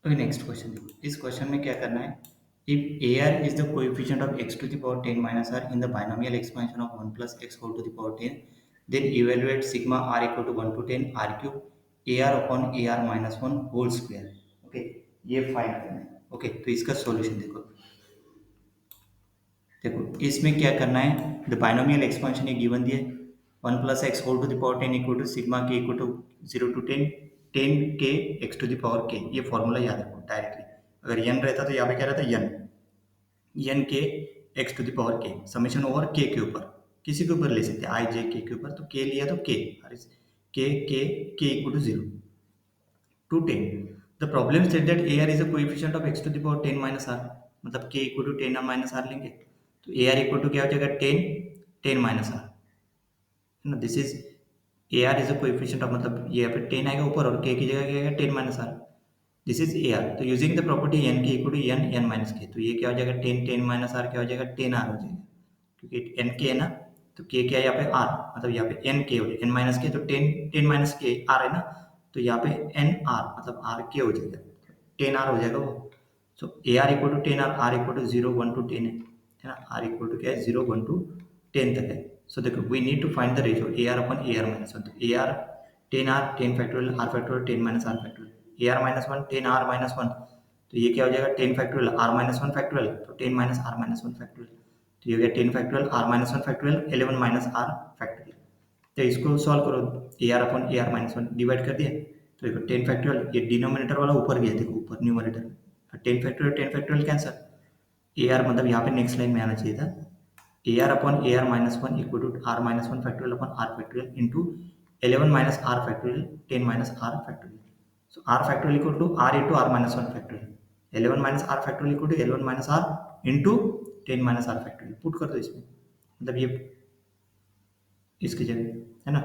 Okay, next question देखो। इस question में क्या करना है, if A R is the coefficient of X to the power 10 minus R in the binomial expansion of 1 plus X whole to the power 10, then evaluate sigma R equal to 1 to 10 R cube A R upon A R minus 1 whole square. Okay, ये find करना है। Okay, तो इसका solution देखो। देखो इसमें क्या करना है, द बाइनोमियल एक्सपेंशन ये गिवन दिया है, 1 plus X whole to the power 10 equal to sigma K equal to 0 to 10 10 के एक्स टू द पावर के। ये फॉर्मूला याद रखो डायरेक्टली। अगर n रहता तो यहाँ पे क्या रहता, n के एक्स टू द पावर के समेशन ओवर के ऊपर, किसी के ऊपर ले सकते हैं, आई जे के ऊपर, तो के लिया तो K K equal to 0 to 10। The problem said that A R is a coefficient of X to the power 10 minus R, मतलब K equal to 10 minus are लेंगे तो ए आर इक्वल टू क्या हो जाएगा, 10 माइनस आर, है ना। This is A R is a coefficient of, मतलब ये यहाँ पे 10 आएगा ऊपर और के की जगह क्या आएगा, 10 minus R. This is A R. तो using the property N K equal to N minus K, तो ये क्या हो जाएगा, 10 माइनस आर क्या हो जाएगा, 10 आर हो जाएगा, क्योंकि एन के है ना, तो के क्या है यहाँ पे आर, मतलब यहाँ पे एन के हो जाएगा, एन माइनस के, तो 10 माइनस के आर है ना, तो यहाँ पे एन आर मतलब आर के हो जाएगा, 10 आर हो जाएगा वो। So A R equal to 10 R equal to 0 1 to 10 है ना, आर इक्वल टू क्या है, 0 1 टू 10 तक है। सो देखो we need to find the ratio A R upon A R minus 1, तो A R 10 R 10 factorial R factorial 10 minus R factorial, A R minus 1 10 R minus 1, तो ये क्या हो जाएगा, 10 फैक्टोरियल आर माइनस 1 फैक्टोरियल, तो 10 minus are minus 1 factorial, तो ये हो गया 10 factorial R minus 1 factorial 11 minus R factorial. तो इसको सॉल्व करो, A R upon A R minus 1 divide कर दिया, तो देखो 10 फैक्टोरियल, ये डिनोमिनेटर वाला ऊपर गया, देखो ऊपर न्यूमरेटर में, 10 फैक्टोरियल कैंसर, ए आर मतलब यहाँ पे नेक्स्ट लाइन में आना चाहिए था, A R upon A R minus 1 equal to R minus 1 factorial upon R factorial into 11 minus R factorial 10 minus R factorial. So R factorial equal to R into R minus 1 factorial, 11 minus R factorial equal to 11 minus R into 10 minus R factorial, put कर दो इसमें, मतलब ये इसकी जगह है ना,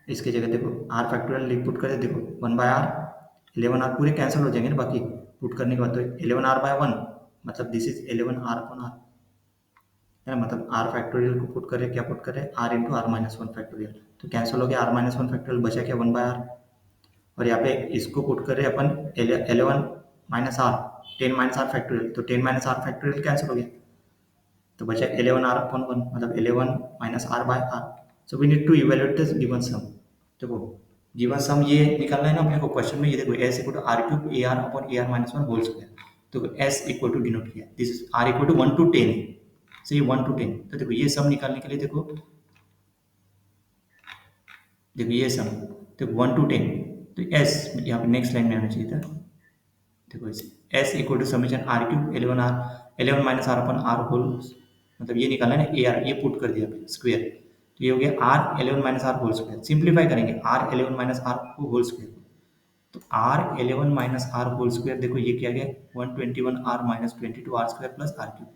इसकी जगह देखो आर फैक्टोरियल पुट कर दे, देखो 1 बाय आर, 11 आर पूरे कैंसिल हो जाएंगे ना बाकी, पुट करने के बाद तो 11 आर बाय 1, मतलब this is 11 R upon R, है ना, मतलब आर फैक्टोरियल को पुट करें, क्या पुट करें, R into R minus 1 factorial, तो कैंसिल हो गया आर माइनस 1 फैक्टोरियल, बचा क्या 1 बाय आर, और यहाँ पे इसको पुट करें upon 11 minus R 10 minus R factorial, तो 10 माइनस आर फैक्टोरियल कैंसिल हो गया, तो बचा 11 आर अपॉन 1, मतलब 11 minus R by R. So we need to evaluate this given sum. देखो गिवन सम ये निकालना है ना अपने को क्वेश्चन में, ये देखो S equal to R cube A R upon A R minus 1 whole square, तो एस इक्वल टू डिनोट किया, this is R equal to 1 to 10 है, सही 1 टू 10। तो देखो ये सम निकालने के लिए देखो, देखो ये सम, देखो 1 टू 10, तो एस यहाँ पे नेक्स्ट लाइन में आना चाहिए था, देखो इसे S equal to summation R cube 11 minus R upon R whole, मतलब ये निकालना है ना, ए आर ये पुट कर दिया स्क्वायर, तो ये हो गया R 11 minus R whole square, simplify करेंगे आर 11 माइनस आर को होल स्क्वायर, तो R 11 minus R whole square, देखो ये क्या गया 121 R minus 22 R square plus R cube.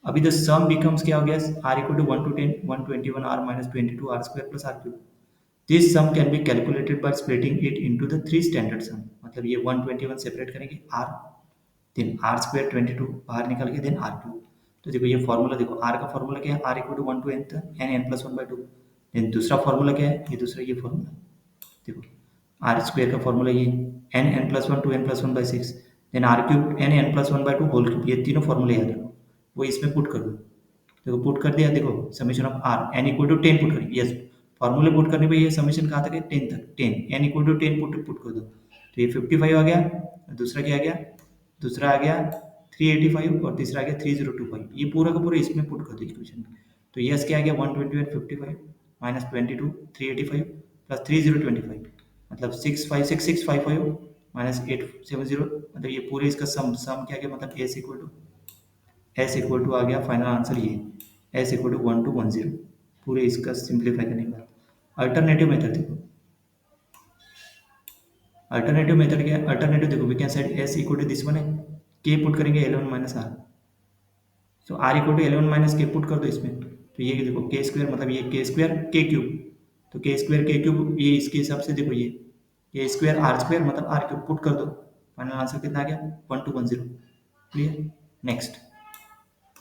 अभी द सम बिकम्स क्या हो गया, R equal to 1 to 10 121 R minus 22 R square plus R cube. This sum can be calculated by splitting it into the three standard सम, मतलब ये 121 separate करेंगे are, then are square 22 बाहर निकल के then R cube. तो देखो ये formula, देखो आर का फॉर्मूला क्या है, R equal to 1 to N था, N N plus 1 by 2, then दूसरा फॉर्मूला क्या है, ये दूसरा ये फॉर्मूला, देखो आर स्क्वायर का फॉर्मूला ये N N plus 1 to N plus 1 by 6, then R cube N N plus 1 by 2 whole cube, ये तीनों फॉर्मूले याद रखो, वो इसमें पुट कर दो, देखो पुट कर दिया, देखो summation of R N equal to 10 put करेंगे, यस फॉर्मूले पुट करने पे ये समीशन कहाँ तक है 10 तक, 10 N equal to 10 put put कर दो, तो ये 55 आ गया, दूसरा क्या आ गया, दूसरा आ गया 385 और तीसरा आ गया 3025, ये पूरा का पूरा इसमें पुट कर दो इक्वेशन में, तो यस क्या आ गया 121 55 माइनस 22 385 प्लस 3025, मतलब 65655 माइनस 870, मतलब ये पूरे इसका सम सम क्या आ गया, मतलब एस इक्वल टू आ गया फाइनल आंसर ये एस इक्वल टू 1210, पूरे इसका सिंप्लीफाई करने के बाद। अल्टरनेटिव मेथड देखो, अल्टरनेटिव मेथड क्या है, अल्टरनेटिव देखो we can set S equal to this one है, के पुट करेंगे 11 minus R, so R equal to 11 minus K put कर दो इसमें, तो ये देखो के स्क्वायर, मतलब ये के स्क्वायर के क्यूब, तो के स्क्वायर के क्यूब ये इसके हिसाब से देखो ये स्क्वायर आर स्क्वायर मतलब आर क्यूब पुट कर दो, फाइनल आंसर कितना आ गया 1210, क्लियर। नेक्स्ट